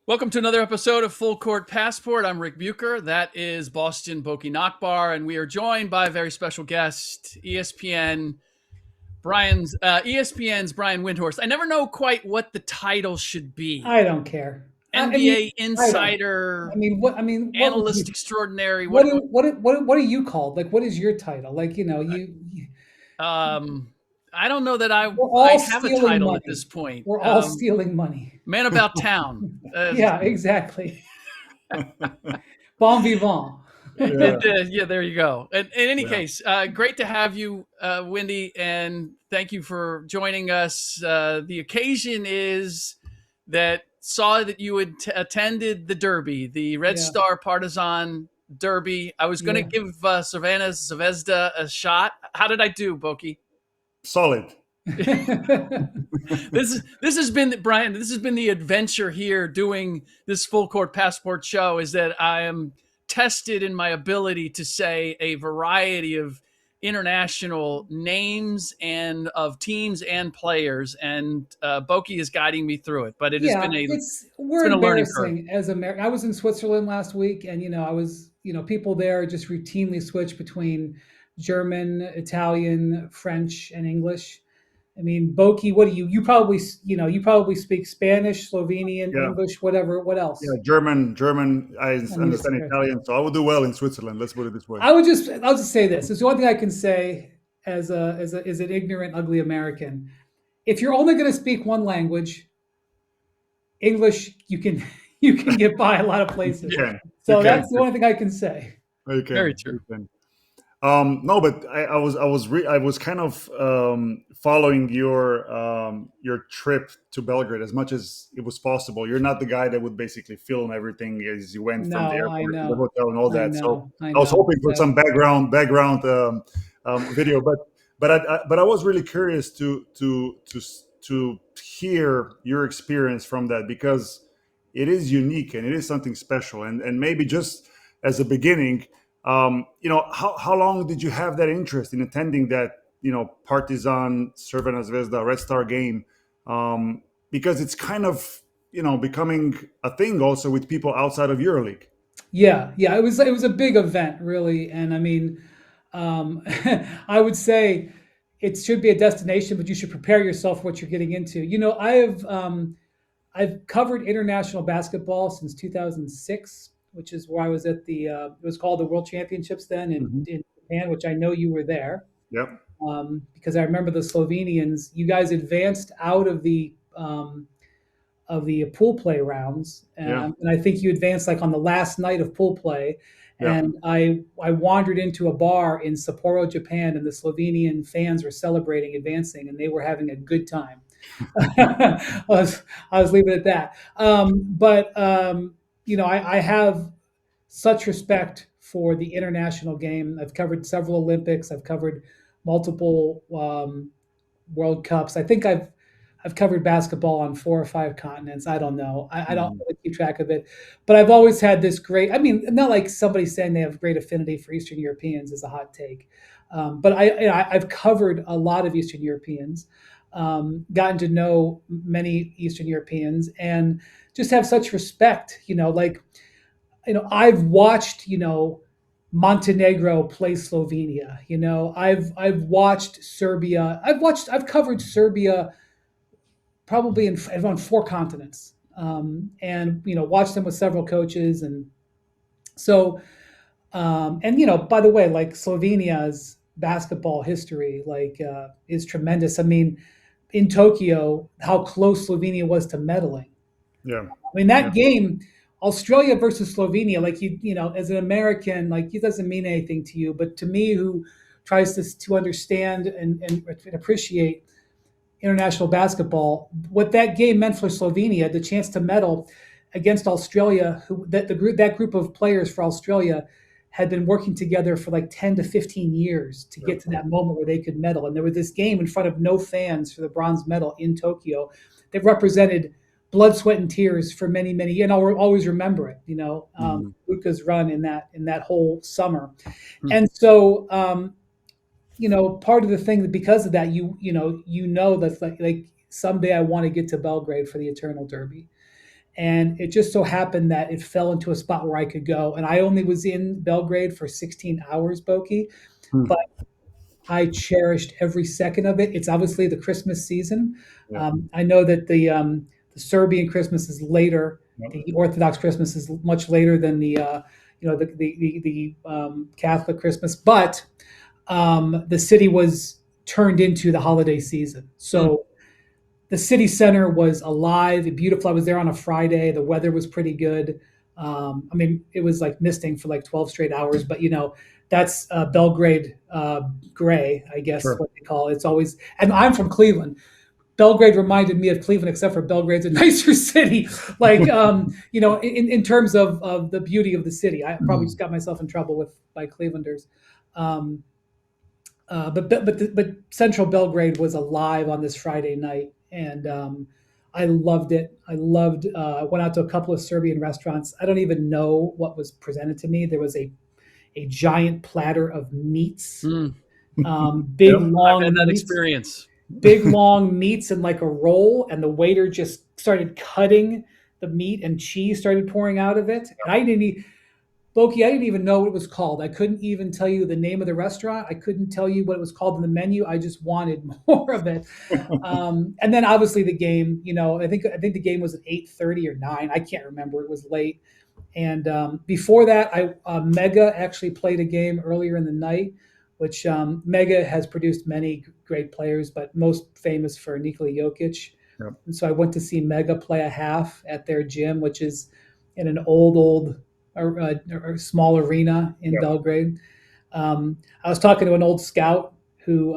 Welcome to another episode of Fullcourt Passport. I'm Ric Bucher. That is Bostjan Nachbar, and we are joined by a very special guest, ESPN's Brian Windhorst. I never know quite what the title should be. I don't care. NBA I don't. insider, What would analyst you, extraordinary. what are you called? Like, what is your title? Like, I don't know that I we're all have a stealing title at money. this point. We're all stealing money. Man about town. Yeah, exactly. Bon vivant. Yeah, Yeah, there you go. In any yeah. case, great to have you, Wendy, and thank you for joining us. The occasion is that saw that you had attended the Derby, the Red Yeah, Star-Partizan Derby. I was going to yeah. give Savannah Zvezda a shot. How did I do, Boki? Solid. This has been Brian. This has been the adventure here doing this Full Court Passport show. Is that I am tested in my ability to say a variety of international names and of teams and players, and Boki is guiding me through it. But it has Yeah, been it's we're been a learning curve. embarrassing as American. I was in Switzerland last week, and I was, people there just routinely switch between German, Italian, French, and English. I mean, Boki, what do you probably, you probably speak Spanish, Slovenian, Yeah, English, whatever. What else? yeah. German. I I mean, understand Italian, so I would do well in Switzerland. Let's put it this way. I'll just say this. It's the one thing I can say as an ignorant, ugly American. If you're only going to speak one language, English, you can get by a lot of You places. can, you So can, that's the only thing I can say. you Very can, true. you can. No, but I was kind of following your trip to Belgrade as much as it was possible. You're not the guy that would basically film everything as you went from the No, I airport to the know, hotel and all I that. So know, I I was know. hoping for So some background video, but I was really curious to hear your experience from that because it is unique and it is something special. And maybe just as a beginning, how long did you have that interest in attending that, Partizan, Crvena Zvezda, Red Star game? Because it's kind of, becoming a thing also with people outside of EuroLeague. yeah, it was a big event, really, and I mean, I would say it should be a destination, but you should prepare yourself for what you're getting into. I've covered international basketball since 2006, which is where I was at it was called the World Championships then Hmm. in Japan, which I know you were there. Yep. Because I remember the Slovenians, you guys advanced out of the pool play rounds, Yeah. and I think you advanced like on the last night of pool play. Yeah. And I wandered into a bar in Sapporo, Japan, and the Slovenian fans were celebrating advancing, and they were having a good time. I was leaving it at that. I have such respect for the international game. I've covered several Olympics. I've covered multiple World Cups. I think I've covered basketball on 4 or 5 continents. I don't know. I don't Mhm. really keep track of it, but I've always had this great. I mean, not like somebody saying they have great affinity for Eastern Europeans is a hot take, but I've covered a lot of Eastern Europeans, gotten to know many Eastern Europeans, and just have such respect. I've watched Montenegro play Slovenia. I've watched Serbia. I've covered Serbia probably on 4 continents, and watched them with several coaches, and so and by the way, like Slovenia's basketball history is tremendous. I mean, in Tokyo, how close Slovenia was to medaling. Yeah. I mean, Yeah. that game, Australia versus Slovenia, like as an American, like it doesn't mean anything to you, but to me, who tries to understand and appreciate international basketball, what that game meant for Slovenia, the chance to medal against Australia, that group of players for Australia had been working together for like 10 to 15 years to get to that moment where they could medal. And there was this game in front of no fans for the bronze medal in Tokyo that represented blood, sweat, and tears for many, many. And I'll always remember it. Mhm. Luca's run in that whole summer, Hmm. and so part of the thing that because of that, that's like someday I want to get to Belgrade for the Eternal Derby. And it just so happened that it fell into a spot where I could go. And I only was in Belgrade for 16 hours, Boki, Hmm. but I cherished every second of it. It's obviously the Christmas season. Yeah. I know that the Serbian Christmas is later. Yep. The Orthodox Christmas is much later than the Catholic Christmas, but the city was turned into the holiday season. So the city center was alive and beautiful. I was there on a Friday. The weather was pretty good. I mean, it was like misting for like 12 straight hours, but that's Belgrade gray, I guess, Sure. what they call it. It's always, and I'm from Cleveland. Belgrade reminded me of Cleveland, except for Belgrade's a nicer city. Like, in terms of the beauty of the city, I probably just got myself in trouble by Clevelanders. But Central Belgrade was alive on this Friday night, and I loved it. I went out to a couple of Serbian restaurants. I don't even know what was presented to me. There was a giant platter of meats, big Yep. long I've had that meats, experience. big long meats in like a roll, and the waiter just started cutting the meat, and cheese started pouring out of it. And Boki, I didn't even know what it was called. I couldn't even tell you the name of the restaurant. I couldn't tell you what it was called in the menu. I just wanted more of it. And then obviously the game. I think the game was at 8:30 or 9. I can't remember. It was late. And before that, Mega actually played a game earlier in the night, which Mega has produced many great players, but most famous for Nikola Jokic. Yep. And so I went to see Mega play a half at their gym, which is in an old a small arena in Yep. Belgrade. I was talking to an old scout who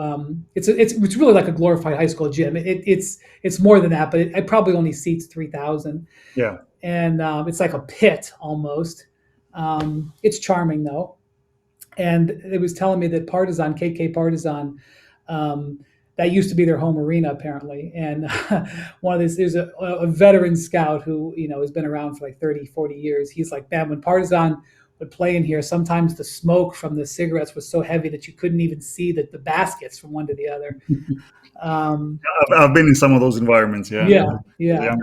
it's really like a glorified high school gym. It's more than that, but it probably only seats 3,000. Yeah. And it's like a pit almost. It's charming though. And it was telling me that KK Partizan, that used to be their home arena apparently. And there's a veteran scout who, has been around for like 30, 40 years. He's like, man, when Partizan would play in here, sometimes the smoke from the cigarettes was so heavy that you couldn't even see the baskets from one to the other. I've been in some of those environments. Yeah. Yeah.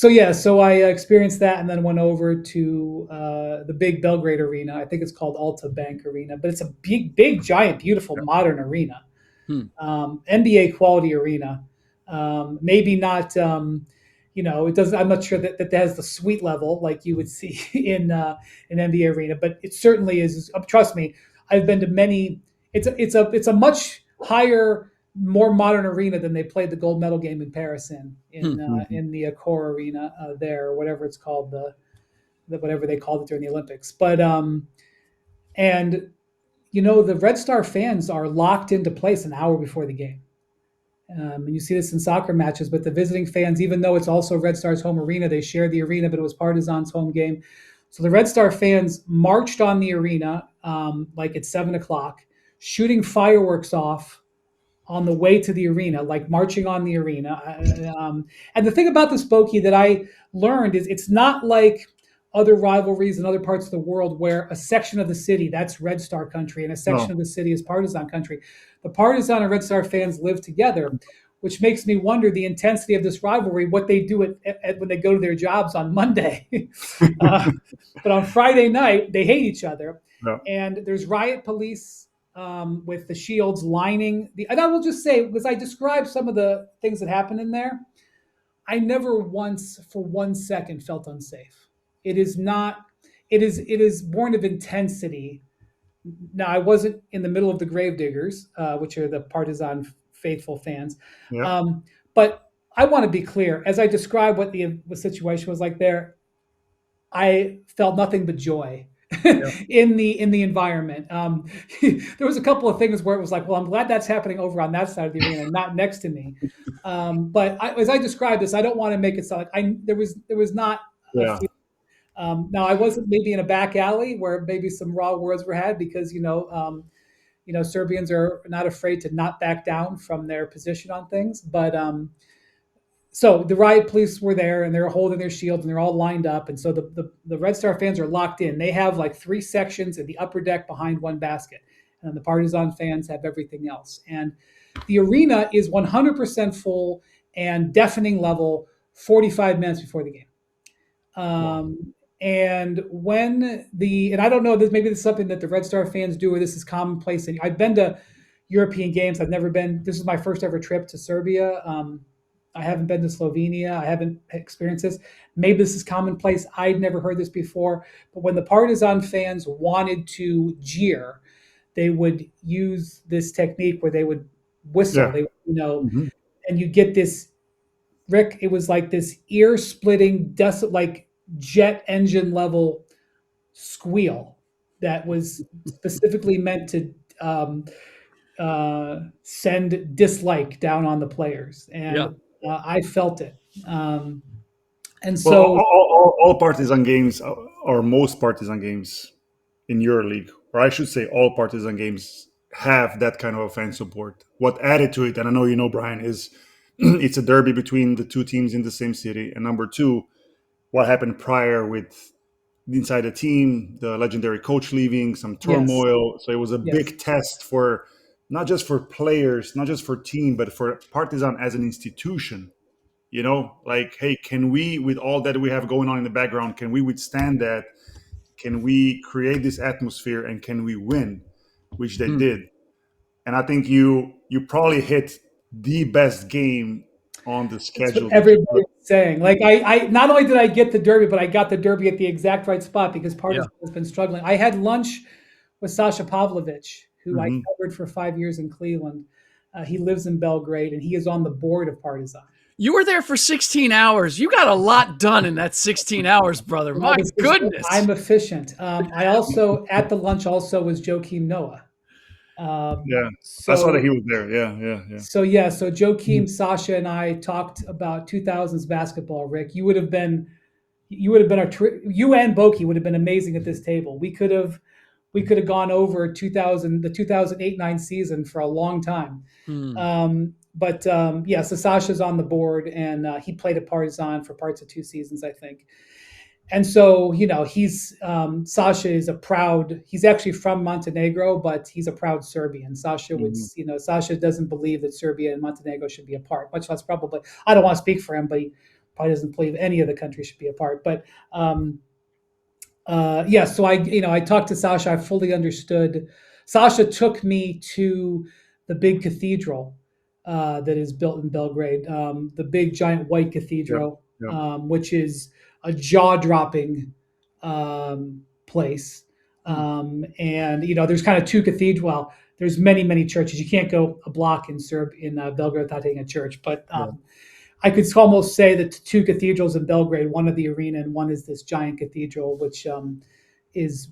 Yeah. So I experienced that, and then went over to the big Belgrade arena. I think it's called Alta Bank Arena, but it's a big, giant, beautiful, modern arena. NBA quality arena. Maybe not, it doesn't. I'm not sure that has the suite level like you would see in an NBA arena, but it certainly is. Trust me, I've been to many. It's a much higher, more modern arena than they played the gold medal game in Paris in the Accor Arena there, or whatever it's called, whatever they called it during the Olympics. But the Red Star fans are locked into place an hour before the game. And you see this in soccer matches, but the visiting fans, even though it's also Red Star's home arena, they share the arena, but it was Partizan's home game. So the Red Star fans marched on the arena like at 7:00, shooting fireworks off on the way to the arena, like marching on the arena. And the thing about this, Boki, that I learned is it's not like other rivalries in other parts of the world where a section of the city, that's Red Star country, and a section of the city is Partizan country. The Partizan and Red Star fans live together, which makes me wonder the intensity of this rivalry, what they do when they go to their jobs on Monday. But on Friday night, they hate each other. Yeah. And there's riot police with the shields lining and I will just say, because I described some of the things that happened in there, I never once for 1 second felt unsafe. It is born of intensity. Now, I wasn't in the middle of the gravediggers, which are the Partizan faithful fans. Yeah. But I want to be clear, as I described what the situation was like there, I felt nothing but joy. in the environment. There was a couple of things where it was like, well, I'm glad that's happening over on that side of the arena, not next to me. But as I described this, I don't want to make it sound like there was not. Yeah. Now I wasn't maybe in a back alley where maybe some raw words were had, because Serbians are not afraid to not back down from their position on things, but. So the riot police were there, and they're holding their shields, and they're all lined up. And so the Red Star fans are locked in. They have like 3 sections in the upper deck behind one basket, and the Partizan fans have everything else. And the arena is 100% full and deafening level 45 minutes before the game. Wow. And and I don't know, maybe this is something that the Red Star fans do, or this is commonplace. And I've been to European games. I've never been. This is my first ever trip to Serbia. I haven't been to Slovenia. I haven't experienced this. Maybe this is commonplace. I'd never heard this before. But when the Partizan fans wanted to jeer, they would use this technique where they would whistle. Yeah. They, Hmm. and you get this, Rick. It was like this ear-splitting, like jet engine level squeal that was specifically meant to send dislike down on the players, Yeah. and I felt it. And Well, so, all Partizan games, or most Partizan games in EuroLeague, or I should say, all Partizan games have that kind of fan support. What added to it, and I know you know, Brian, is it's a derby between the two teams in the same city, and number two, what happened prior with inside the team, the legendary coach leaving, some yes, turmoil. So it was a yes, big test for not just for players, not just for team, but for Partizan as an institution. Like, hey, can we, with all that we have going on in the background, can we withstand that? Can we create this atmosphere, and can we win? Which they did. And I think you probably hit the best game on the that's what schedule that you everybody could. was saying. Like, I not only did I get the derby, but I got the derby at the exact right spot because Yeah. Partizan has been struggling. I had lunch with Sasha Pavlovic, who I Hmm. covered for 5 years in Cleveland. He lives in Belgrade, and he is on the board of Partizan. You were there for 16 hours. You got a lot done in that 16 hours, brother. Well, My goodness. I'm efficient. I also, at the lunch also was Joakim Noah. Yeah, I saw that So he was there. Yeah. so Joakim, Sasha, and I talked about 2000s basketball. Rick, you would have been you and Boki would have been amazing at this table. We could have gone over 2000 the 2008-9 season for a long time. Hmm. Yeah, so Sasha's on the board, and he played at Partizan for parts of 2 seasons, I think. And so, Sasha is he's actually from Montenegro, but he's a proud Serbian. Mhm. Sasha doesn't believe that Serbia and Montenegro should be apart, much less probably, I don't want to speak for him, but he probably doesn't believe any of the countries should be apart. But yeah, so I talked to Sasha. I fully understood. Sasha took me to the big cathedral that is built in Belgrade, the big giant white Yep. cathedral, Yep. which is a jaw-dropping place. And there's kind of two cathedrals. Well, there's many churches. You can't go a block in Belgrade without taking a church, but Yeah. I could almost say that two cathedrals in Belgrade, one of the arena and one is this giant cathedral, which is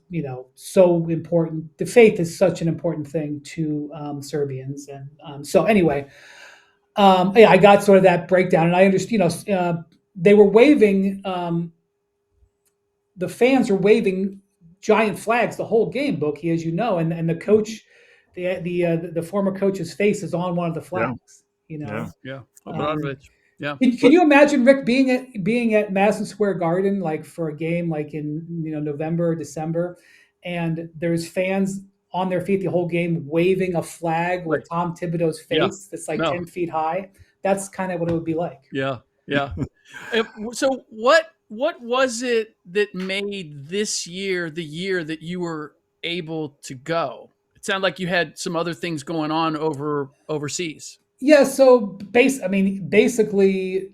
so important. The faith is such an important thing to Serbians, and so anyway, yeah, I got sort of that breakdown, and I understand. They were waving. The fans are waving giant flags the whole game, Boki, as you know, and the coach, the former coach's face is on one of the Yeah. flags. Yeah. Yeah. Um, Obradovic. Yeah. Can you imagine, Rick, being at Madison Square Garden, like for a game like in November or December, and there's fans on their feet the whole game waving a flag Right. with Tom Thibodeau's Yeah. face that's like No. 10 feet high? That's kind of what it would be like. Yeah. Yeah. So what was it that made this year the year that you were able to go? It sounded like you had some other things going on overseas. Yeah, so basically,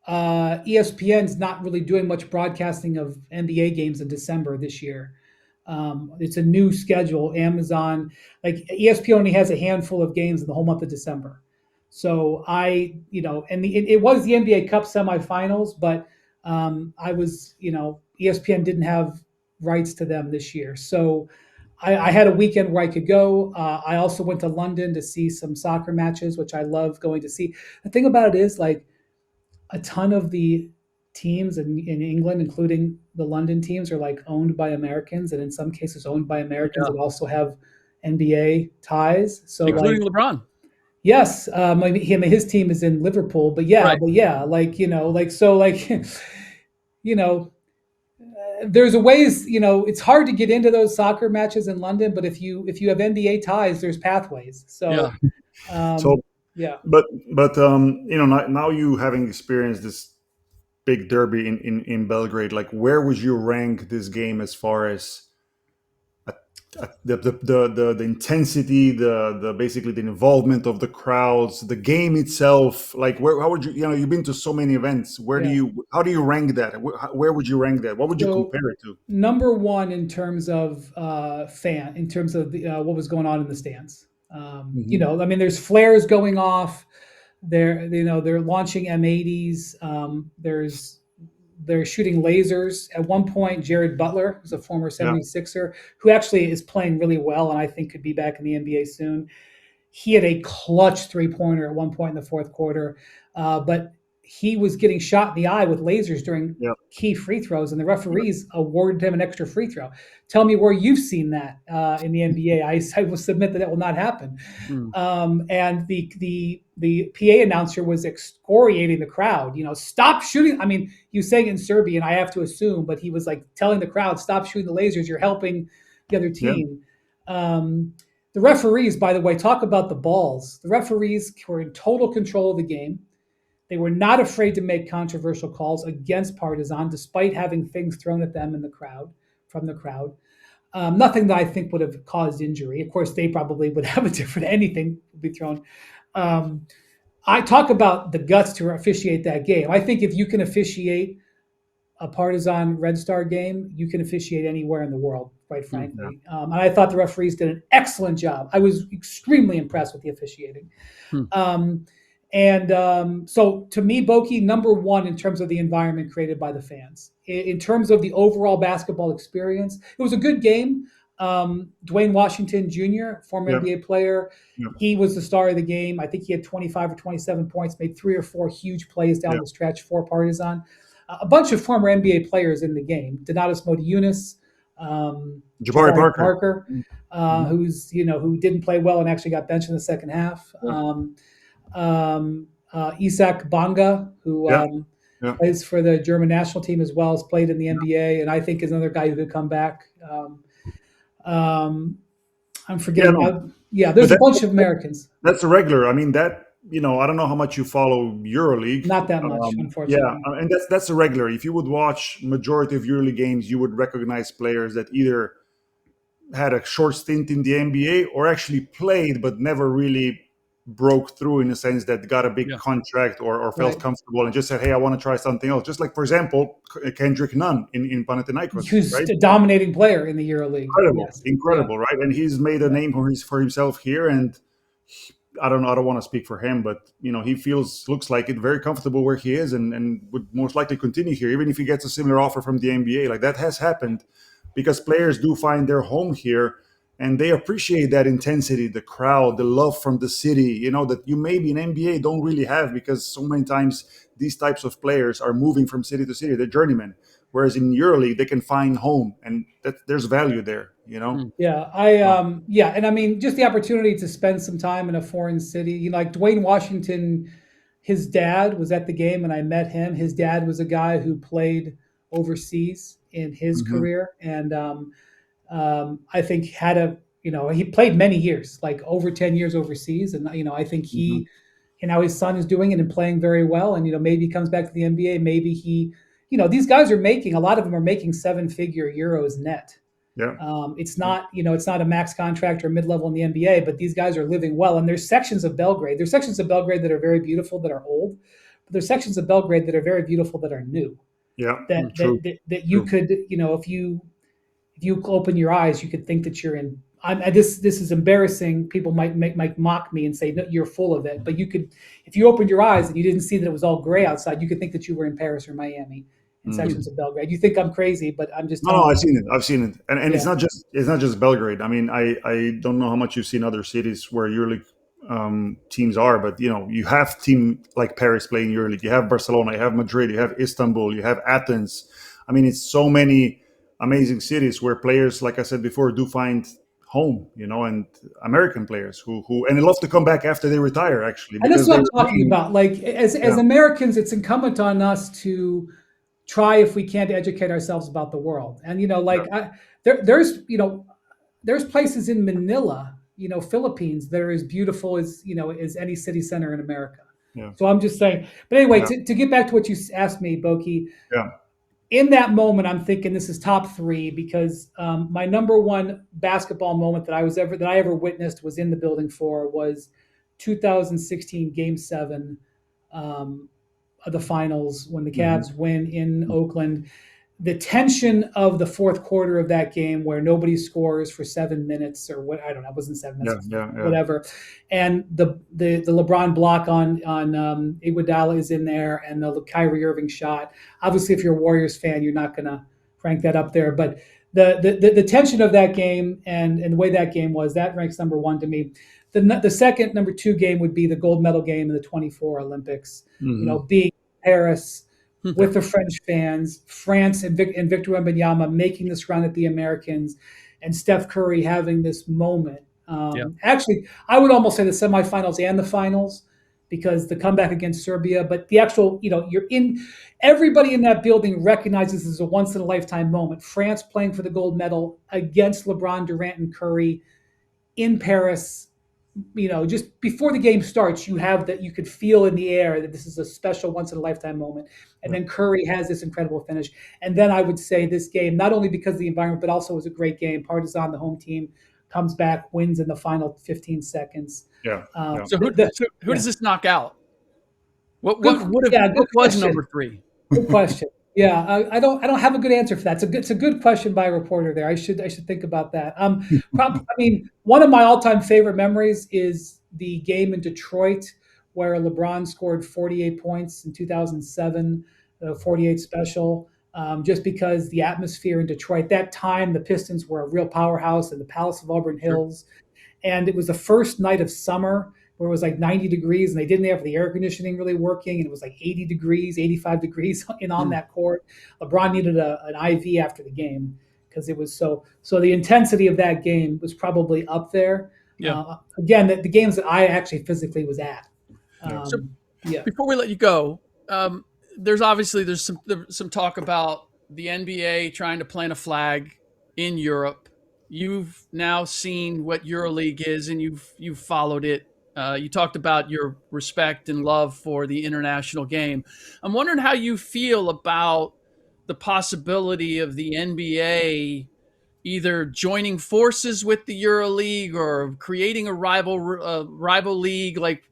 ESPN's not really doing much broadcasting of NBA games in December this year. It's a new schedule. Amazon, like ESPN, only has a handful of games in the whole month of December. So it was the NBA Cup semifinals, but ESPN didn't have rights to them this year. So I had a weekend where I could go. I also went to London to see some soccer matches, which I love going to see. The thing about it is, like, a ton of the teams in England, including the London teams, are like owned by Americans, and in some cases owned by Americans that also have NBA ties. So, Including like, LeBron. yes, his team is in Liverpool, but Right. there's a ways, it's hard to get into those soccer matches in London, but if you have NBA ties, there's pathways. So, Yeah. So, yeah. but now you having experienced this big derby in Belgrade. Like, where would you rank this game as far as the intensity, the basically the involvement of the crowds, the game itself? Like, how would you you've been to so many events? Yeah. How do you rank that? Where would you rank that? What would you So compare it to? number one in terms of in terms of what was going on in the stands. Hmm. I mean, there's flares going off. They're launching M80s. They're shooting lasers. At one point, Jared Butler, who's a former Yeah, 76er, who actually is playing really well and I think could be back in the NBA soon. He had a clutch 3-pointer at one point in the fourth quarter, but he was getting shot in the eye with lasers during yeah. key free throws, and the referees awarded him an extra free throw. Tell me where you've seen that in the NBA. I will submit that will not happen. Mm. And the PA announcer was excoriating the crowd. Stop shooting. I mean, he was saying it in Serbian, I have to assume, but he was like telling the crowd, stop shooting the lasers. You're helping the other Yeah. team. The referees, by the way, talk about the balls. The referees were in total control of the game. They were not afraid to make controversial calls against Partizan, despite having things thrown at them from the crowd. Nothing that I think would have caused injury. Of course, they probably would have a different anything would be thrown. I talk about the guts to officiate that game. I think if you can officiate a Partizan Red Star game, you can officiate anywhere in the world, quite frankly. And I thought the referees did an excellent job. I was extremely impressed with the officiating. So to me, Boki, number one in terms of the environment created by the fans. In terms of the overall basketball experience, it was a good game. Dwayne Washington Jr., former Yeah. NBA player, Yeah. he was the star of the game. I think he had 25 or 27 points, made 3 or 4 huge plays down Yeah. the stretch for Partizan. A bunch of former NBA players in the game. Donatas Motiejunas, Jabari Parker. who didn't play well and actually got benched in the second half. Isak Bonga, who Yeah. plays for the German national team as well, has played in the NBA, and I think is another guy who could come back. I'm forgetting. There's a bunch of Americans. That's a regular. I mean, I don't know how much you follow EuroLeague. Not that much, unfortunately. And that's a regular. If you would watch majority of EuroLeague games, you would recognize players that either had a short stint in the NBA or actually played but never really broke through, in a sense that got a big contract or felt Right. comfortable and just said, hey, I want to try something else. Just like, for example, Kendrick Nunn in Panathinaikos. Who's right? a dominating player in the EuroLeague. Incredible, right? And he's made a name for himself here, and I don't want to speak for him, but he looks like it very comfortable where he is, and would most likely continue here, even if he gets a similar offer from the NBA. Like, that has happened because players do find their home here, and they appreciate that intensity, the crowd, the love from the city, that you maybe in NBA don't really have, because so many times these types of players are moving from city to city. They're journeymen. Whereas in EuroLeague, they can find home, and there's value there, Yeah, and I mean, just the opportunity to spend some time in a foreign city. Like Dwayne Washington, his dad was at the game, and I met him. His dad was a guy who played overseas in his career, and I think he played many years, like over 10 years overseas, and I think now his son is doing it and playing very well, and maybe he comes back to the NBA. Maybe these guys are a lot of them are making 7-figure euros net. Yeah. It's not a max contract or mid-level in the NBA, but these guys are living well. And there's sections of Belgrade. There's sections of Belgrade that are very beautiful that are old, but there's sections of Belgrade that are very beautiful that are new. Yeah. That you could, if you open your eyes, you could think that you're in. This is embarrassing. People might mock me and say, no, you're full of it. But if you opened your eyes and you didn't see that it was all gray outside, you could think that you were in Paris or Miami. In sections of Belgrade. You think I'm crazy, but I'm just no, I've seen it, and it's not just Belgrade. I mean, I don't know how much you've seen other cities where EuroLeague teams are, but you have team like Paris playing EuroLeague. You have Barcelona, you have Madrid, you have Istanbul, you have Athens. I mean, it's so many amazing cities where players, like I said before, do find home, and American players who and they love to come back after they retire, actually. And that's what I'm talking about. Like as Americans, it's incumbent on us to try, if we can, to educate ourselves about the world. And there's places in Manila, Philippines, that are as beautiful as any city center in America. Yeah. So I'm just saying. But anyway, Yeah. to get back to what you asked me, Boki, Yeah. in that moment, I'm thinking this is top three because my number one basketball moment that I ever witnessed was in the building for was 2016 Game 7 of the finals when the Hmm. Cavs win in Oakland. The tension of the fourth quarter of that game where nobody scores for 7 minutes or what, I don't know, it wasn't 7 minutes, Yeah. Yeah. whatever. And the LeBron block on Iguodala is in there, and the Kyrie Irving shot. Obviously, if you're a Warriors fan, you're not going to rank that up there. But the tension of that game and the way that game was, that ranks number one to me. The second, number two game would be the gold medal game in the 24 Olympics. Hmm. Being Paris Yeah. with the French fans, France and Victor Wembanyama making this run at the Americans, and Steph Curry having this moment. Yeah. Actually, I would almost say the semifinals and the finals because the comeback against Serbia, but the actual, everybody in that building recognizes this as a once in a lifetime moment. France playing for the gold medal against LeBron, Durant, and Curry in Paris. Just before the game starts, you could feel in the air that this is a special once in a lifetime moment. And then Curry has this incredible finish. And then I would say this game, not only because of the environment, but also was a great game. Partizan, the home team, comes back, wins in the final 15 seconds. Yeah. Yeah. So who does this knock out? What Good what was question. number three? Good question. Yeah, I don't have a good answer for that. It's a good question by a reporter there. I should think about that. One of my all-time favorite memories is the game in Detroit where LeBron scored 48 points in 2007, 48 special. Just because the atmosphere in Detroit that time, the Pistons were a real powerhouse in the Palace of Auburn Sure. Hills, and it was the first night of summer where it was like 90 degrees and they didn't have the air conditioning really working, and it was like 80 degrees, 85 degrees on that court. LeBron needed an IV after the game because it was so the intensity of that game was probably up there. Yeah. Again, the games that I actually physically was at. So Yeah. before we let you go, there's some talk about the NBA trying to plant a flag in Europe. You've now seen what EuroLeague is, and you've followed it. You talked about your respect and love for the international game. I'm wondering how you feel about the possibility of the NBA either joining forces with the EuroLeague or creating a rival league. Like,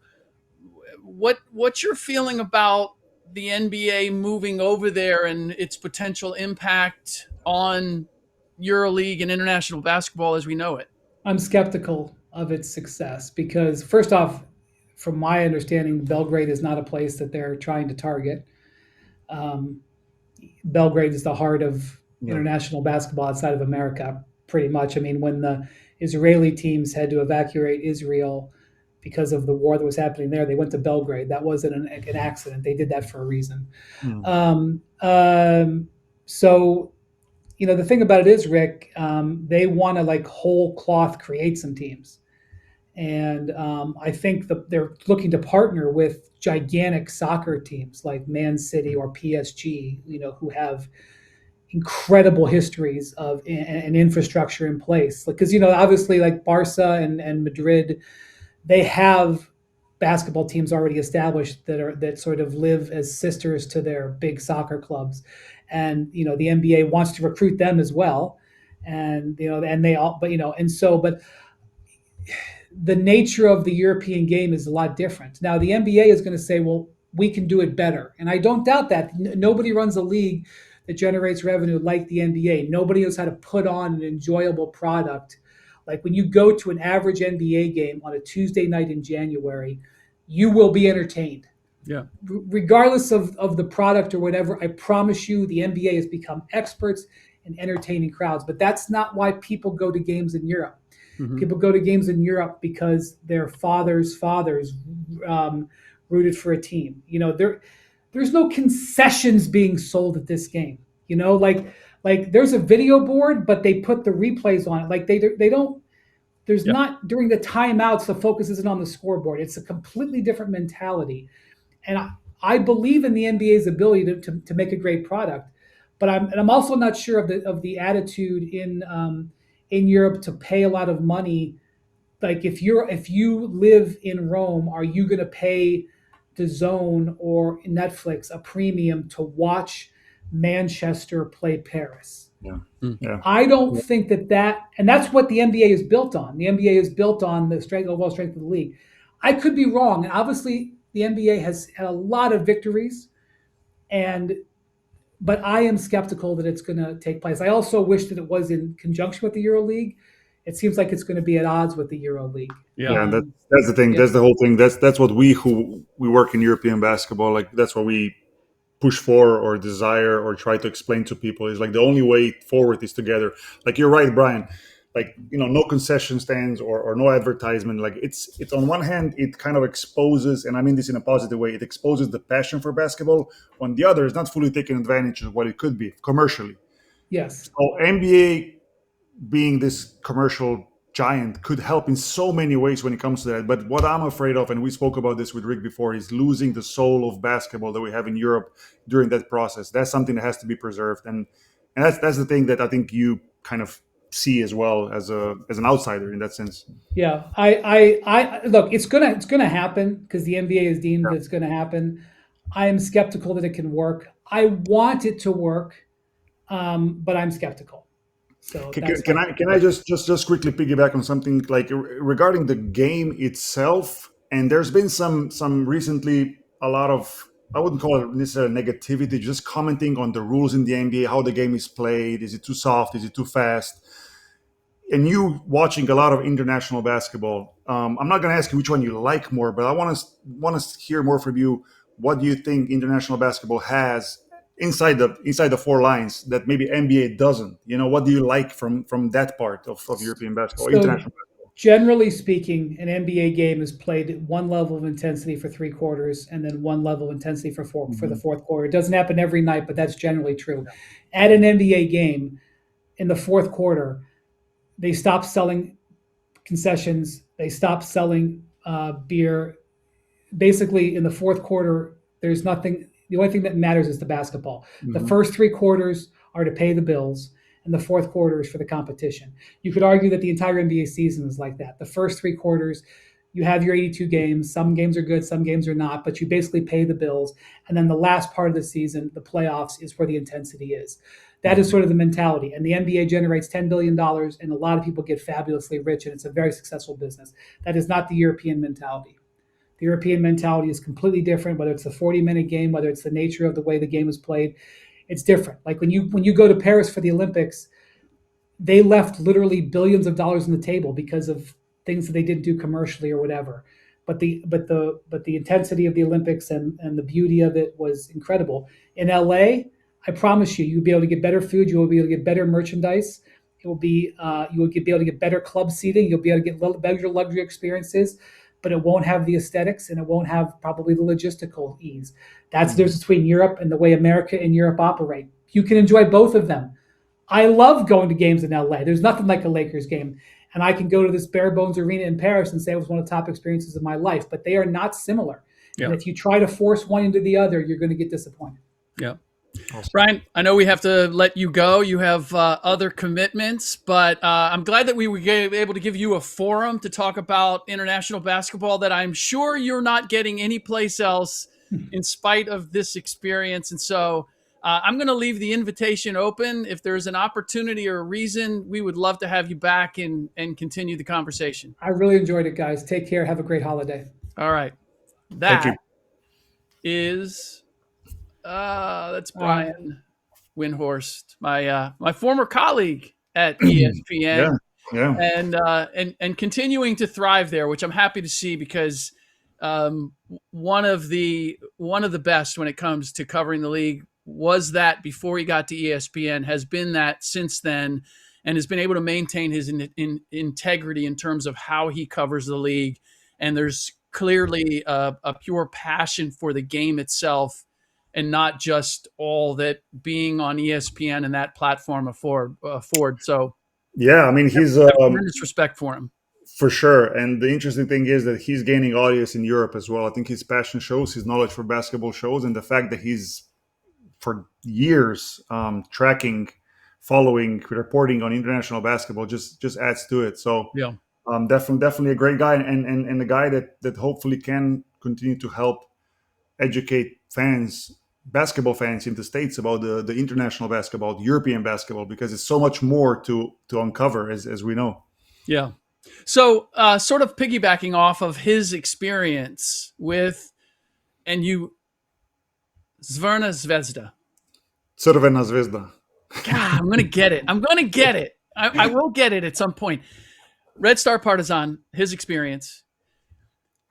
what's your feeling about the NBA moving over there and its potential impact on EuroLeague and international basketball as we know it? I'm skeptical of its success because, first off, from my understanding, Belgrade is not a place that they're trying to target. Um, Belgrade is the heart of international basketball outside of America, pretty much. I mean, when the Israeli teams had to evacuate Israel because of the war that was happening there, they went to Belgrade. That wasn't an accident. They did that for a reason. So, the thing about it is, Rick, they want to like whole cloth create some teams. And I think that they're looking to partner with gigantic soccer teams like Man City or PSG, who have incredible histories of an infrastructure in place. Because obviously, like Barca and Madrid, they have basketball teams already established that sort of live as sisters to their big soccer clubs, and the NBA wants to recruit them as well, and and they all, but the nature of the European game is a lot different. Now, the NBA is going to say, well, we can do it better. And I don't doubt that. Nobody runs a league that generates revenue like the NBA. Nobody knows how to put on an enjoyable product. Like when you go to an average NBA game on a Tuesday night in January, you will be entertained. Yeah. Regardless of the product or whatever, I promise you the NBA has become experts in entertaining crowds. But that's not why people go to games in Europe. Mm-hmm. People go to games in Europe because their fathers' fathers rooted for a team. There's no concessions being sold at this game. Like there's a video board, but they put the replays on it. Like they don't. There's not during the timeouts. The focus isn't on the scoreboard. It's a completely different mentality, and I believe in the NBA's ability to make a great product, but I'm also not sure of the attitude in Europe to pay a lot of money. Like if you live in Rome, are you going to pay DAZN or Netflix a premium to watch Manchester play Paris. Yeah. Mm. Yeah. I don't think and that's what the NBA is built on. The NBA is built on the overall strength of the league. I could be wrong. And obviously, the NBA has had a lot of victories, but I am skeptical that it's going to take place. I also wish that it was in conjunction with the EuroLeague. It seems like it's going to be at odds with the EuroLeague. Yeah, and that's the thing. Yeah. That's the whole thing. That's what we work in European basketball. Like that's what we push for or desire or try to explain to people is like the only way forward is together. Like you're right, Brian. Like no concession stands or no advertisement. Like it's on one hand it kind of exposes, and I mean this in a positive way. It exposes the passion for basketball. On the other, it's not fully taking advantage of what it could be commercially. Yes. So NBA being this commercial giant could help in so many ways when it comes to that. But what I'm afraid of, and we spoke about this with Ric before, is losing the soul of basketball that we have in Europe during that process. That's something that has to be preserved, and that's the thing that I think you kind of see as well as an outsider in that sense. Yeah, I look. It's gonna happen because the NBA has deemed that it's gonna happen. I am skeptical that it can work. I want it to work, but I'm skeptical. So can I just quickly piggyback on something like regarding the game itself? And there's been some recently a lot of, I wouldn't call it necessarily negativity, just commenting on the rules in the NBA, how the game is played. Is it too soft? Is it too fast? And you watching a lot of international basketball, I'm not going to ask you which one you like more, but I want to hear more from you. What do you think international basketball has inside the four lines that maybe NBA doesn't? What do you like from that part of European basketball, international basketball? Generally speaking, an NBA game is played at one level of intensity for 3 quarters and then one level of intensity for the fourth quarter. It doesn't happen every night, but that's generally true. At an NBA game, in the fourth quarter, they stop selling concessions. They stop selling beer. Basically, in the fourth quarter, there's nothing. The only thing that matters is the basketball. The first 3 quarters are to pay the bills, and the fourth quarter is for the competition. You could argue that the entire NBA season is like that. The first 3 quarters, you have your 82 games. Some games are good, some games are not, but you basically pay the bills. And then the last part of the season, the playoffs, is where the intensity is. That is sort of the mentality. And the NBA generates $10 billion, and a lot of people get fabulously rich, and it's a very successful business. That is not the European mentality. The European mentality is completely different, whether it's a 40-minute game, whether it's the nature of the way the game is played. It's different. Like when you go to Paris for the Olympics, they left literally billions of dollars on the table because of things that they didn't do commercially or whatever. But the intensity of the Olympics and the beauty of it was incredible. In LA, I promise you, you'll be able to get better food. You will be able to get better merchandise. It will be you will be able to get better club seating. You'll be able to get better luxury experiences, but it won't have the aesthetics and it won't have probably the logistical ease. That's the difference between Europe and the way America and Europe operate. You can enjoy both of them. I love going to games in LA. There's nothing like a Lakers game. And I can go to this bare bones arena in Paris and say it was one of the top experiences of my life, but they are not similar. Yeah. And if you try to force one into the other, you're going to get disappointed. Yeah. Awesome. Brian, I know we have to let you go. You have other commitments, but I'm glad that we were able to give you a forum to talk about international basketball that I'm sure you're not getting anyplace else in spite of this experience. And so I'm going to leave the invitation open. If there's an opportunity or a reason, we would love to have you back and continue the conversation. I really enjoyed it, guys. Take care. Have a great holiday. All right. That is... that's Brian Windhorst, my former colleague at ESPN, and continuing to thrive there, which I'm happy to see because one of the best when it comes to covering the league was that before he got to ESPN, has been that since then, and has been able to maintain his integrity in terms of how he covers the league. And there's clearly a pure passion for the game itself, and not just all that being on ESPN and that platform afford. So, yeah, I mean, he's tremendous respect for him. For sure. And the interesting thing is that he's gaining audience in Europe as well. I think his passion shows, his knowledge for basketball shows, and the fact that he's for years tracking, following, reporting on international basketball just adds to it. So yeah, definitely a great guy, and a guy that hopefully can continue to help educate fans, basketball fans in the States about the international basketball, the European basketball, because it's so much more to uncover, as we know. Yeah. So, sort of piggybacking off of his experience with, and you, Zverna Zvezda. Crvena zvezda. God, I'm going to get it. I'm going to get it. I will get it at some point. Red Star-Partizan, his experience.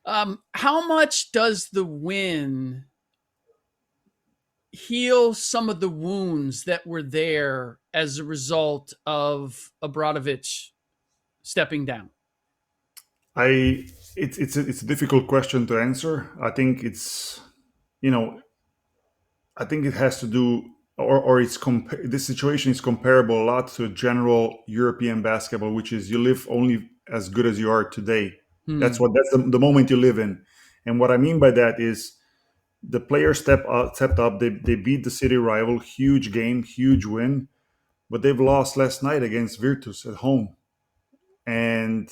How much does the win heal some of the wounds that were there as a result of Obradovic stepping down? It's a difficult question to answer. I think it's, I think it has to do, or this situation is comparable a lot to general European basketball, which is you live only as good as you are today. That's the moment you live in. And what I mean by that is the players stepped up. They beat the city rival, huge game, huge win, but they've lost last night against Virtus at home. And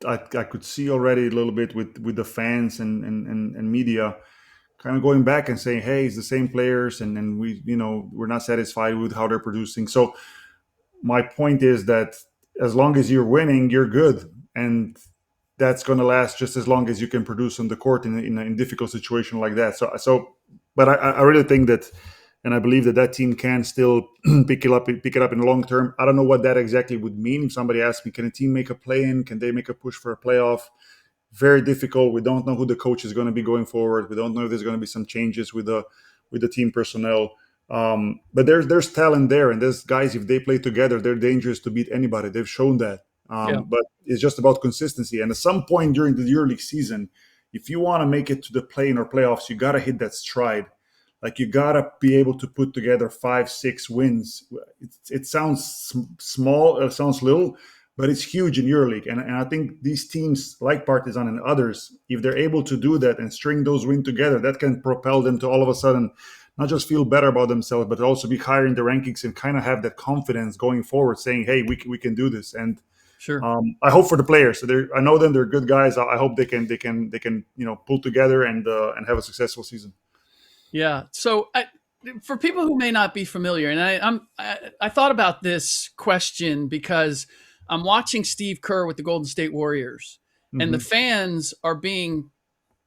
I could see already a little bit with the fans and media kind of going back and saying, hey, it's the same players, and we, we're not satisfied with how they're producing. So my point is that as long as you're winning, you're good, and that's going to last just as long as you can produce on the court in a difficult situation like that. But I really think that, and I believe that team can still pick it up in the long term. I don't know what that exactly would mean. If somebody asks me, can a team make a play-in? Can they make a push for a playoff? Very difficult. We don't know who the coach is going to be going forward. We don't know if there's going to be some changes with the team personnel. But there's talent there, and there's guys, if they play together, they're dangerous to beat anybody. They've shown that. But it's just about consistency. And at some point during the EuroLeague season, if you want to make it to the play-in or playoffs, you got to hit that stride. Like, you got to be able to put together 5-6 wins. It sounds small, it sounds little, but it's huge in EuroLeague. And I think these teams like Partizan and others, if they're able to do that and string those wins together, that can propel them to all of a sudden not just feel better about themselves, but also be higher in the rankings and kind of have that confidence going forward, saying, hey, we can do this. And sure, I hope for the players. So I know them; they're good guys. I hope they can pull together and have a successful season. Yeah. So for people who may not be familiar, and I thought about this question because I'm watching Steve Kerr with the Golden State Warriors, and the fans are being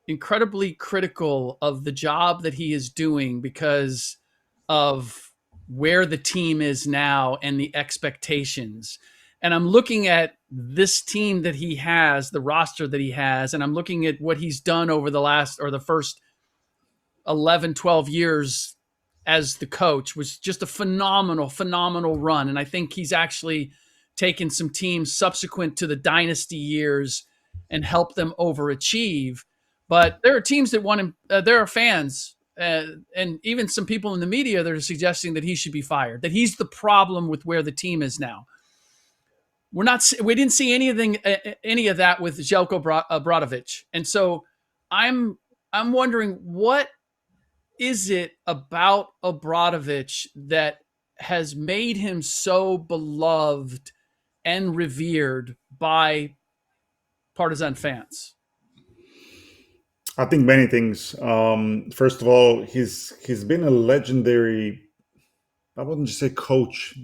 incredibly critical of the job that he is doing because of where the team is now and the expectations. And I'm looking at this team that he has, the roster that he has, and I'm looking at what he's done over the first 11, 12 years as the coach. Was just a phenomenal run. And I think he's actually taken some teams subsequent to the dynasty years and helped them overachieve. But there are teams that want him. There are fans and even some people in the media that are suggesting that he should be fired, that he's the problem with where the team is now. We didn't see any of that with Zeljko Obradovic. And so I'm wondering, what is it about Obradovic that has made him so beloved and revered by Partizan fans? I think many things. First of all, he's been a legendary, I wouldn't just say coach,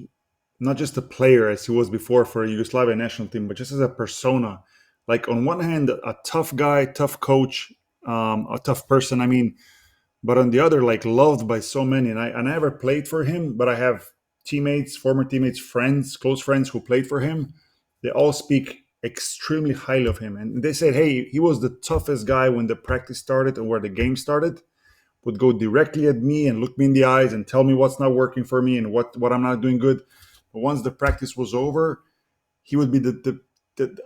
not just a player as he was before for a Yugoslavia national team, but just as a persona. Like, on one hand, a tough guy, tough coach, a tough person. I mean, but on the other, like, loved by so many. And I never played for him, but I have teammates, former teammates, friends, close friends who played for him. They all speak extremely highly of him. And they said, hey, he was the toughest guy when the practice started or where the game started. Would go directly at me and look me in the eyes and tell me what's not working for me and what I'm not doing good. But once the practice was over, he would be the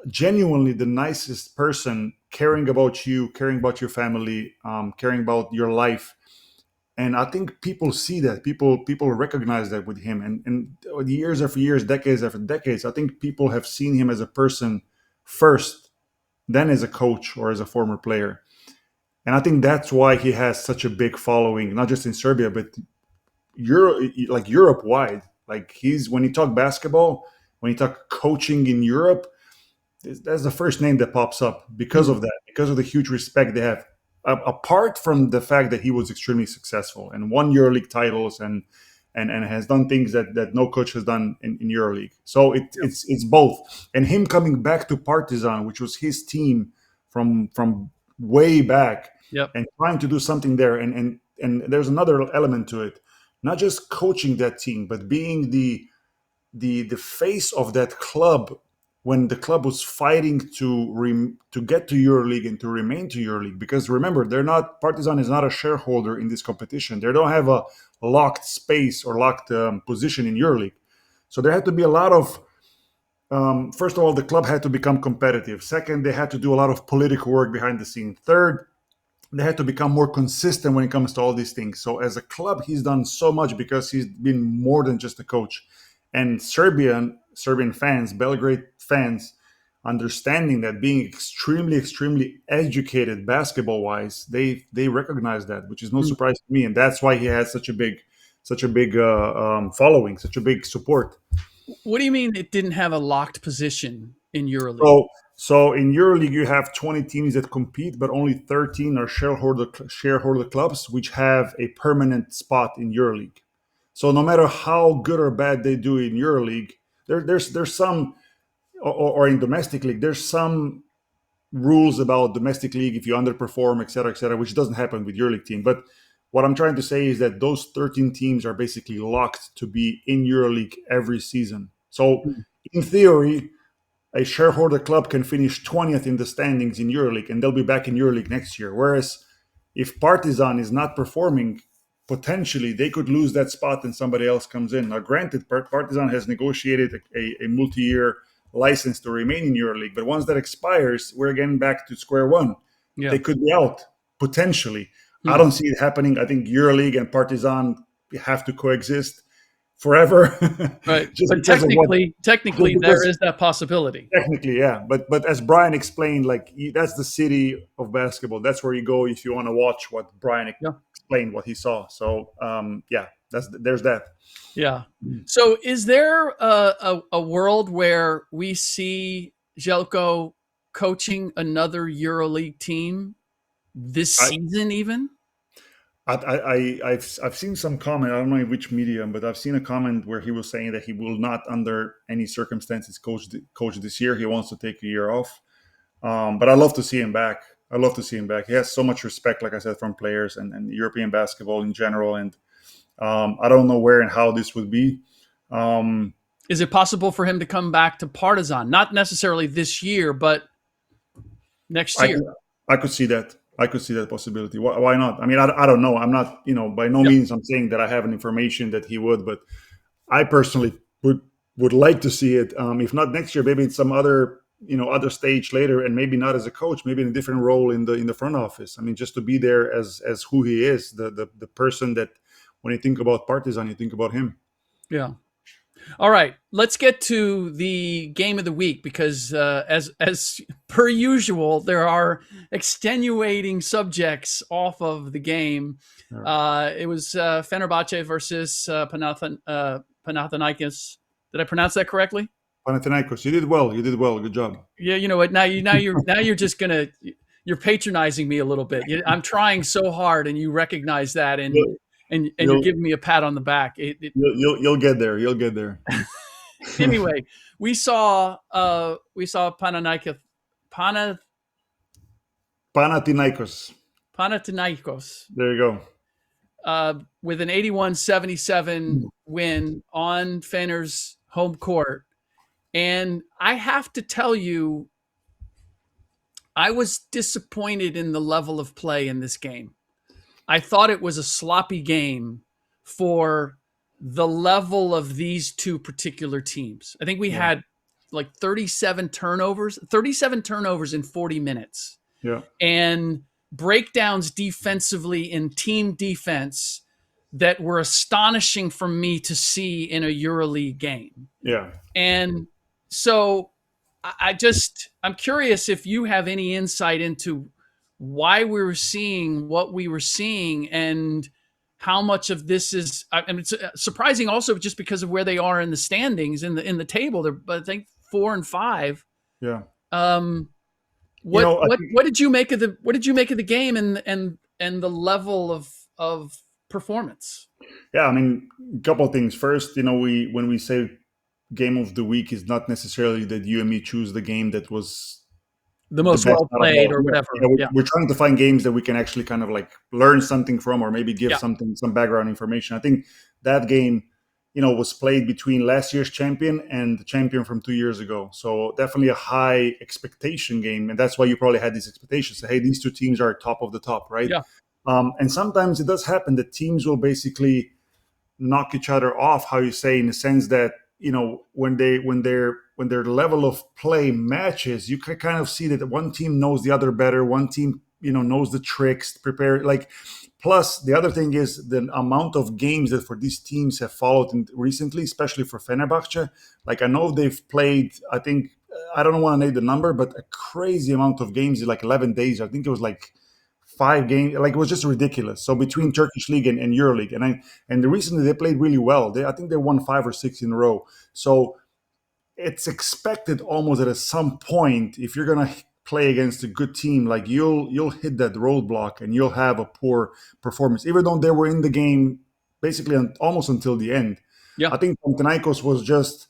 genuinely the nicest person, caring about you, caring about your family, caring about your life. And I think people see that. People recognize that with him. And years after years, decades after decades, I think people have seen him as a person first, then as a coach or as a former player. And I think that's why he has such a big following, not just in Serbia, but Europe wide. Like, when you talk basketball, when you talk coaching in Europe, that's the first name that pops up because of that, because of the huge respect they have. apart from the fact that he was extremely successful and won EuroLeague titles and has done things that no coach has done in EuroLeague. So it's both. And him coming back to Partizan, which was his team from way back, Yep. and trying to do something there. And there's another element to it, not just coaching that team, but being the face of that club when the club was fighting to get to EuroLeague and to remain to EuroLeague. Because remember, Partizan is not a shareholder in this competition. They don't have a locked space or locked position in EuroLeague. So there had to be a lot of, first of all, the club had to become competitive. Second, they had to do a lot of political work behind the scene. Third, they had to become more consistent when it comes to all these things. So as a club, he's done so much because he's been more than just a coach. And Serbian fans, Belgrade fans, understanding that, being extremely educated basketball-wise, they recognize that, which is no surprise to me. And that's why he has such a big following, such a big support. What do you mean it didn't have a locked position in EuroLeague? So in EuroLeague, you have 20 teams that compete, but only 13 are shareholder clubs, which have a permanent spot in EuroLeague. So no matter how good or bad they do in EuroLeague, there's some, or in domestic league, there's some rules about domestic league if you underperform, et cetera, which doesn't happen with EuroLeague team. But what I'm trying to say is that those 13 teams are basically locked to be in EuroLeague every season. So in theory, a shareholder club can finish 20th in the standings in EuroLeague, and they'll be back in EuroLeague next year. Whereas if Partizan is not performing, potentially they could lose that spot and somebody else comes in. Now, granted, Partizan has negotiated a multi-year license to remain in EuroLeague, but once that expires, we're again back to square one. Yeah. They could be out, potentially. I don't see it happening. I think EuroLeague and Partizan have to coexist forever. Right. But technically, there is that possibility. Technically, yeah. But as Brian explained, like, that's the city of basketball. That's where you go if you want to watch what Brian explained, what he saw. So, there's that. Yeah. So is there a world where we see Zeljko coaching another EuroLeague team this season even? I've seen some comment. I don't know in which medium, but I've seen a comment where he was saying that he will not, under any circumstances, coach this year. He wants to take a year off. But I love to see him back. He has so much respect, like I said, from players and European basketball in general. And I don't know where and how this would be. Is it possible for him to come back to Partizan? Not necessarily this year, but next year. I could see that. I could see that possibility. Why not? I mean, I don't know. I'm not, by no means I'm saying that I have an information that he would, but I personally would like to see it. If not next year, maybe in some other stage later, and maybe not as a coach, maybe in a different role in the front office. I mean, just to be there as who he is, the person that when you think about Partizan, you think about him. Yeah. All right, let's get to the game of the week, because as per usual, there are extenuating subjects off of the game. It was Fenerbahce versus Panathinaikos. Did I pronounce that correctly? Panathinaikos. You did well. Good job. Yeah, you know what? Now you're just you're patronizing me a little bit. I'm trying so hard, and you recognize that, and you're giving me a pat on the back. You'll get there. You'll get there. Anyway, we saw Panathinaikos. There you go. With an 81-77 win on Fener's home court. And I have to tell you, I was disappointed in the level of play in this game. I thought it was a sloppy game for the level of these two particular teams. I think we had like 37 turnovers in 40 minutes. Yeah. And breakdowns defensively in team defense that were astonishing for me to see in a EuroLeague game. Yeah. And so I'm curious if you have any insight into why we were seeing what we were seeing, and how much of this is, I mean, it's surprising also just because of where they are in the standings in the table. They're, I think, 4 and 5. Yeah. What did you make of the game and the level of performance? Yeah, I mean, a couple of things. First, when we say game of the week, is not necessarily that you and me choose the game that was The the most best well out of played all. or whatever. Yeah, Yeah. we're trying to find games that we can actually kind of like learn something from, or maybe give Yeah. some background information. I think that game, was played between last year's champion and the champion from 2 years ago. So definitely a high expectation game, and that's why you probably had these expectations. Hey, these two teams are top of the top, right? Yeah. And sometimes it does happen that teams will basically knock each other off, how you say, in the sense that when their level of play matches, you can kind of see that one team knows the other better, one team knows the tricks, prepare, like. Plus the other thing is the amount of games that for these teams have followed recently, especially for Fenerbahce. Like, I know they've played, I think, I don't want to name the number, but a crazy amount of games, like 11 days. I think it was like 5 games, like it was just ridiculous. So between Turkish League and EuroLeague, and recently they played really well. I think they won 5 or 6 in a row. So it's expected almost that at some point, if you're gonna play against a good team, like you'll hit that roadblock and you'll have a poor performance, even though they were in the game basically almost until the end. Yeah. I think Panathinaikos was just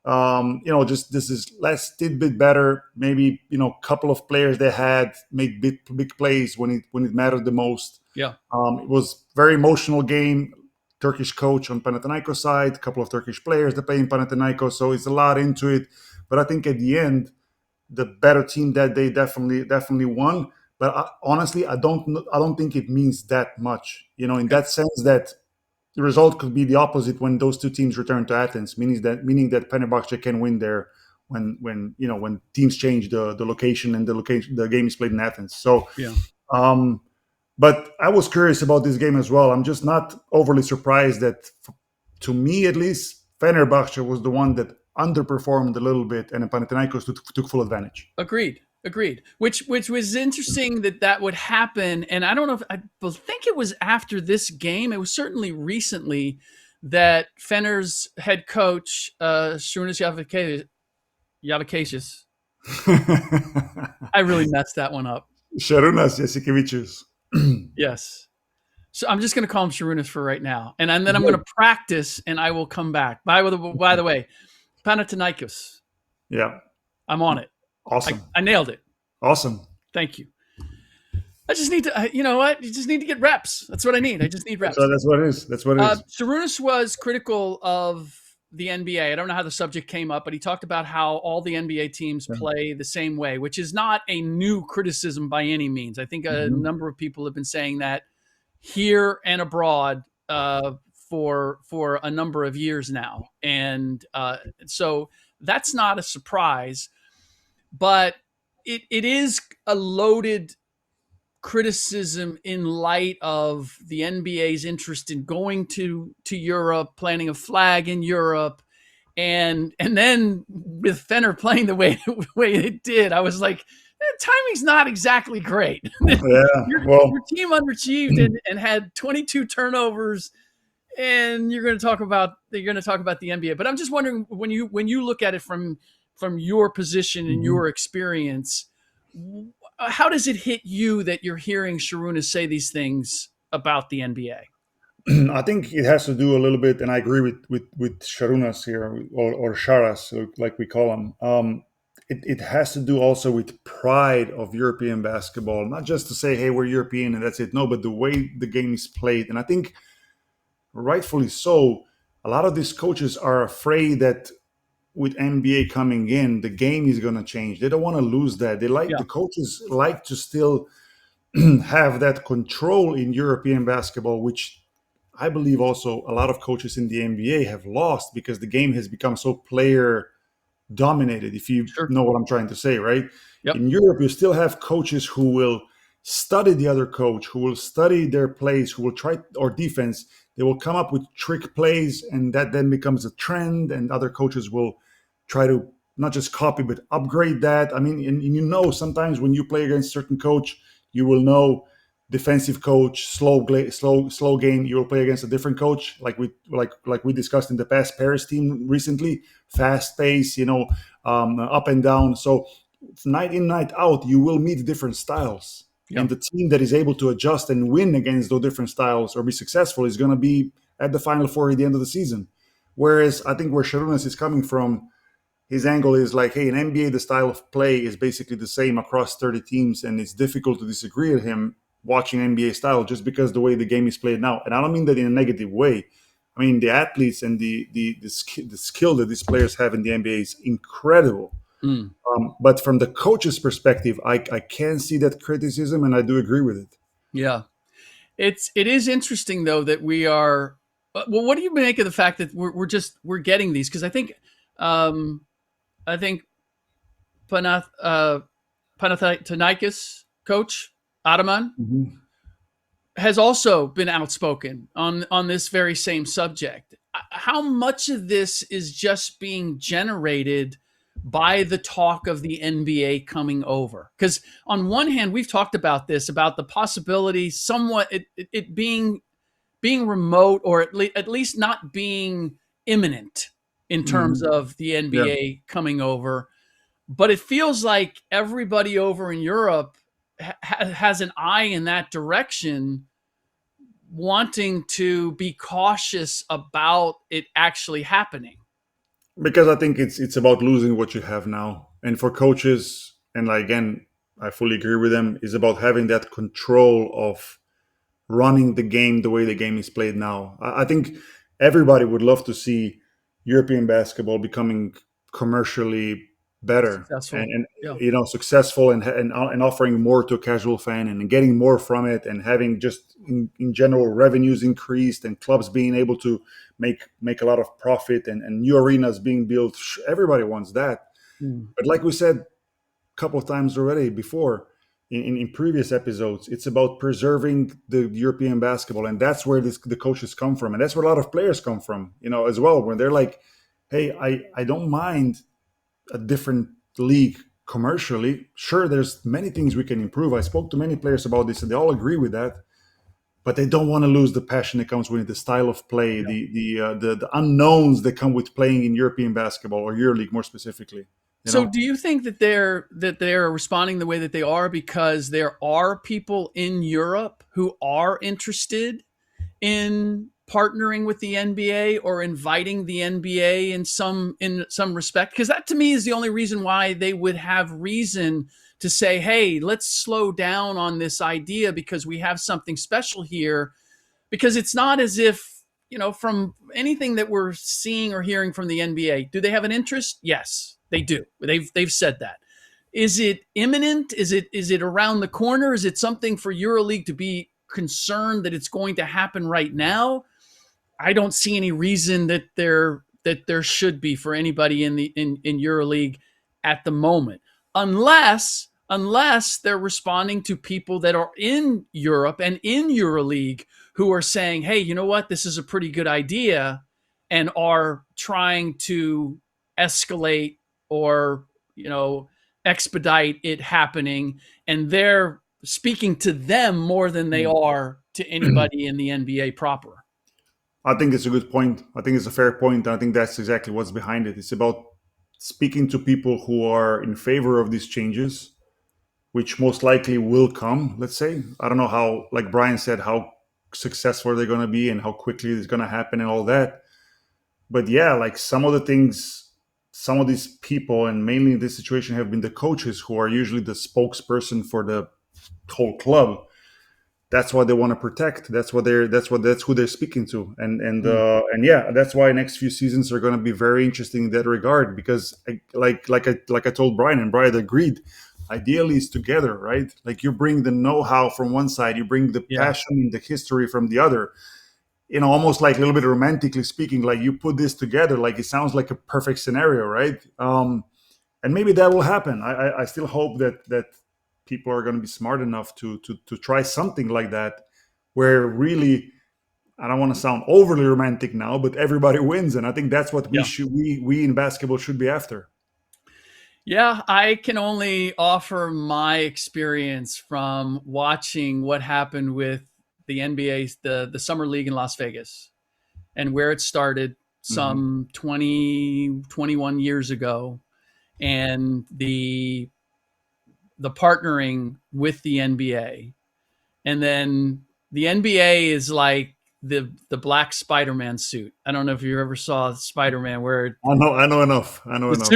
just this is less tidbit better. Maybe a couple of players they had made big plays when it mattered the most. Yeah. It was very emotional game. Turkish coach on Panathinaikos side, a couple of Turkish players that play in Panathinaikos, so it's a lot into it. But I think at the end, the better team that day definitely won. But honestly, I don't think it means that much. In that sense that the result could be the opposite when those two teams return to Athens, meaning that Fenerbahce can win there when teams change the location and the game is played in Athens. So Yeah. But I was curious about this game as well. I'm just not overly surprised that, to me at least, Fenerbahce was the one that underperformed a little bit, and Panathinaikos took full advantage. Agreed. Which was interesting that would happen, and I don't know if I think it was after this game. It was certainly recently that Fener's head coach Šarūnas Jasikevičius. I really messed that one up. Šarūnas Jasikevičius. Yes. So I'm just going to call him Šarūnas for right now, and then I'm going to practice, and I will come back. By the way, Panathinaikos. Yeah, I'm on it. Awesome. I nailed it. Awesome. Thank you. I just need to, you know what? You just need to get reps. That's what I need. I just need reps. So that's what it is. Šarūnas was critical of the NBA. I don't know how the subject came up, but he talked about how all the NBA teams play the same way, which is not a new criticism by any means. I think a number of people have been saying that here and abroad for a number of years now. And so that's not a surprise, but it is a loaded criticism in light of the NBA's interest in going to Europe, planting a flag in Europe, and then with Fener playing the way it did, I was like, timing's not exactly great. Yeah, your team underachieved and had 22 turnovers, and you're going to talk about the NBA. But I'm just wondering, when you look at it from your position and your experience, how does it hit you that you're hearing Šarūnas say these things about the NBA? I think it has to do a little bit, and I agree with Šarūnas here, or Sharas, like we call him. It has to do also with pride of European basketball, not just to say, hey, we're European and that's it. No, but the way the game is played. And I think rightfully so, a lot of these coaches are afraid that with NBA coming in, the game is going to change. They don't want to lose that. The coaches like to still have that control in European basketball, which I believe also a lot of coaches in the NBA have lost because the game has become so player dominated, if you know what I'm trying to say, right? Yep. In Europe, you still have coaches who will study the other coach, who will study their plays, who will try, or defense. They will come up with trick plays, and that then becomes a trend, and other coaches will try to not just copy, but upgrade that. I mean, and sometimes when you play against a certain coach, you will know defensive coach, slow game. You will play against a different coach, like we discussed in the past Paris team recently, fast pace, up and down. So night in, night out, you will meet different styles. Yeah. And the team that is able to adjust and win against those different styles or be successful is going to be at the Final Four at the end of the season. Whereas I think where Sharunas is coming from, his angle is like, hey, in NBA, the style of play is basically the same across 30 teams, and it's difficult to disagree with him watching NBA style just because the way the game is played now. And I don't mean that in a negative way. I mean, the athletes and the skill that these players have in the NBA is incredible. But from the coach's perspective, I can see that criticism, and I do agree with it. Yeah. It is interesting though that we are. Well, what do you make of the fact that we're getting these? Because I think Panathinaikos coach Ataman has also been outspoken on this very same subject. How much of this is just being generated by the talk of the NBA coming over? Because on one hand, we've talked about this, about the possibility somewhat it being remote, or at least not being imminent in terms of the NBA coming over. But it feels like everybody over in Europe has an eye in that direction, wanting to be cautious about it actually happening. Because I think it's about losing what you have now. And for coaches, and again, I fully agree with them, is about having that control of running the game the way the game is played now. I think everybody would love to see European basketball becoming commercially better Successful. and successful and offering more to a casual fan and getting more from it, and having just in general revenues increased and clubs being able to make a lot of profit and new arenas being built. Everybody wants that. But like we said a couple of times already before in previous episodes, it's about preserving the European basketball, and that's where the coaches come from, and that's where a lot of players come from, as well, when they're like, hey, I don't mind a different league commercially. Sure, there's many things we can improve. I spoke to many players about this, and they all agree with that. But they don't want to lose the passion that comes with it, the style of play, the unknowns that come with playing in European basketball, or EuroLeague more specifically. So do you think that they're responding the way that they are because there are people in Europe who are interested in partnering with the NBA or inviting the NBA in some respect? Because that to me is the only reason why they would have reason to say, hey, let's slow down on this idea because we have something special here. Because it's not as if, from anything that we're seeing or hearing from the NBA, do they have an interest? Yes, they do. They've said that. Is it imminent? Is it around the corner? Is it something for EuroLeague to be concerned that it's going to happen right now? I don't see any reason that there should be for anybody in EuroLeague at the moment, unless they're responding to people that are in Europe and in EuroLeague who are saying, hey, you know what, this is a pretty good idea, and are trying to escalate or expedite it happening, and they're speaking to them more than they are to anybody in the NBA proper. I think it's a good point. I think it's a fair point. I think that's exactly what's behind it. It's about speaking to people who are in favor of these changes, which most likely will come, let's say. I don't know how, like Brian said, how successful they're going to be and how quickly it's going to happen and all that. But yeah, like some of the things, some of these people, and mainly in this situation, have been the coaches who are usually the spokesperson for the whole club. That's what they want to protect. That's who they're speaking to, and yeah, that's why next few seasons are going to be very interesting in that regard. Because like I told Brian, and Brian agreed, ideally it's together, right? Like you bring the know-how from one side, you bring the passion and the history from the other. Almost like a little bit romantically speaking, like you put this together, like it sounds like a perfect scenario, right? And maybe that will happen. I still hope that people are going to be smart enough to try something like that, where really, I don't want to sound overly romantic now, but everybody wins, and I think that's what we in basketball should be after. Yeah, I can only offer my experience from watching what happened with the NBA, the Summer League in Las Vegas, and where it started some 20, 21 years ago, and the the partnering with the NBA, and then the NBA is like the Black Spider-Man suit. I don't know if you ever saw Spider-Man where I know enough. I know enough.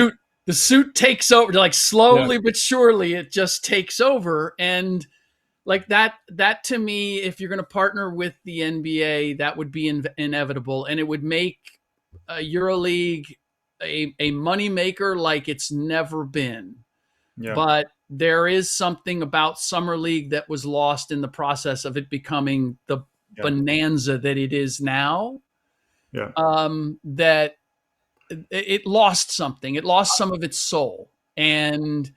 The suit takes over, like slowly Yeah. but surely it just takes over. And like that to me, if you're going to partner with the NBA, that would be inevitable, and it would make EuroLeague a money maker like it's never been. Yeah. But there is something about Summer League that was lost in the process of it becoming the bonanza that it is now. Yeah. That it lost something. It lost some of its soul and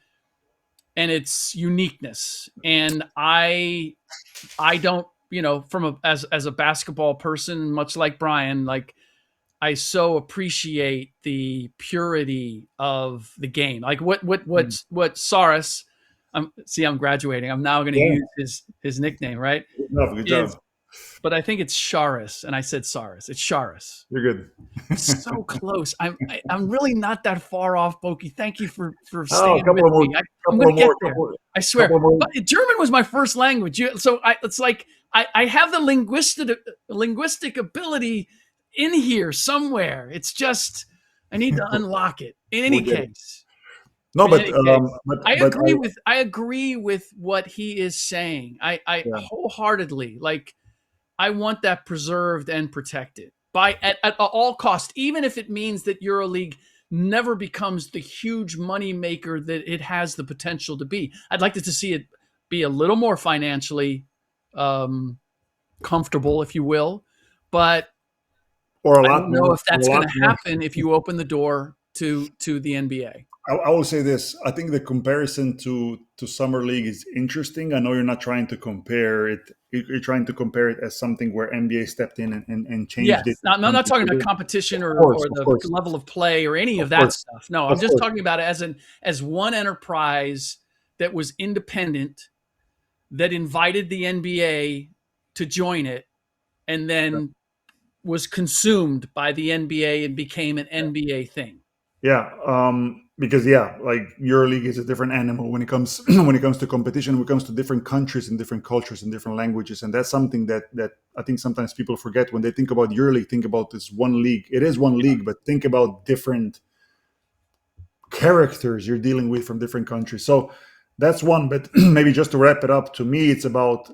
its uniqueness. And I don't, from as a basketball person, much like Brian, like I so appreciate the purity of the game. Like what Saras, I'm graduating. I'm now going to use his nickname, right? Good job. But I think it's Charis, and I said Saras. It's Charis. You're good. So close. I'm really not that far off, Boki. Thank you for staying with me. I'm going to get there. I swear. But German was my first language, so it's like I have the linguistic ability in here somewhere. It's just I need to unlock it. In any case. No, but I agree with what he is saying. I wholeheartedly like. I want that preserved and protected at all costs, even if it means that EuroLeague never becomes the huge money maker that it has the potential to be. I'd like to see it be a little more financially comfortable, if you will, but I don't know if that's going to happen if you open the door to the NBA. I will say this. I think the comparison to Summer League is interesting. I know you're not trying to compare it. You're trying to compare it as something where NBA stepped in and changed it. I'm not talking about competition or the level of play or any of that stuff. No, I'm just talking about it as one enterprise that was independent, that invited the NBA to join it, and then was consumed by the NBA and became an NBA thing. Yeah, because like EuroLeague is a different animal when it comes to competition. When it comes to different countries and different cultures and different languages, and that's something that I think sometimes people forget when they think about EuroLeague. Think about this one league. It is one league, but think about different characters you're dealing with from different countries. So that's one. But maybe just to wrap it up, to me, it's about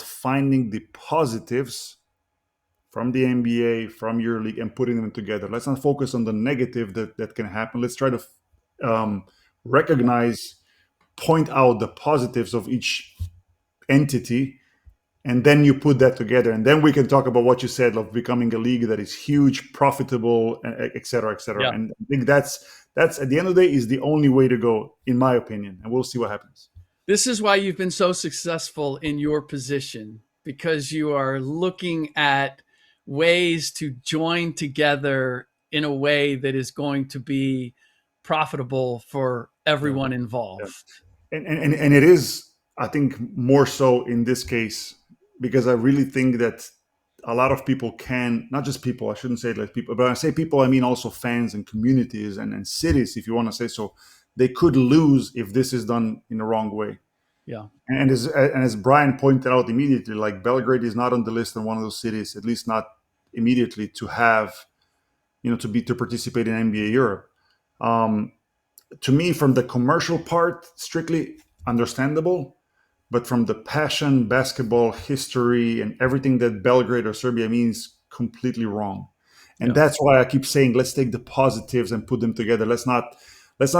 finding the positives from the NBA, from EuroLeague, and putting them together. Let's not focus on the negative that can happen. Let's try to recognize, point out the positives of each entity, and then you put that together. And then we can talk about what you said of becoming a league that is huge, profitable, et cetera, et cetera. Yeah. And I think that's at the end of the day is the only way to go, in my opinion. And we'll see what happens. This is why you've been so successful in your position, because you are looking at ways to join together in a way that is going to be profitable for everyone involved. Yeah. And it is, I think, more so in this case, because I really think that a lot of people can, not just people, I shouldn't say like people, but when I say people, I mean also fans and communities and cities, if you want to say so, they could lose if this is done in the wrong way. Yeah. And as Brian pointed out immediately, like Belgrade is not on the list in one of those cities, at least not immediately, to have, to participate in NBA Europe. To me, from the commercial part, strictly understandable, but from the passion, basketball history, and everything that Belgrade or Serbia means, completely wrong. And that's why I keep saying, let's take the positives and put them together. Let's not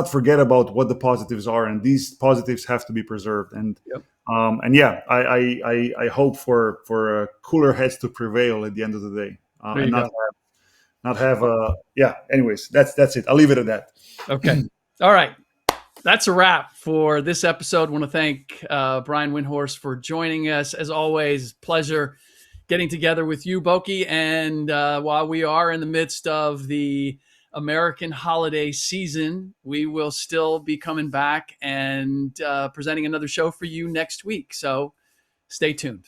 forget about what the positives are, and these positives have to be preserved. And I hope for cooler heads to prevail at the end of the day, and not have anyways, that's it. I'll leave it at that. Okay. All right. That's a wrap for this episode. I want to thank Brian Windhorst for joining us. As always, pleasure getting together with you, Boki. And while we are in the midst of the American holiday season, we will still be coming back and presenting another show for you next week. So stay tuned.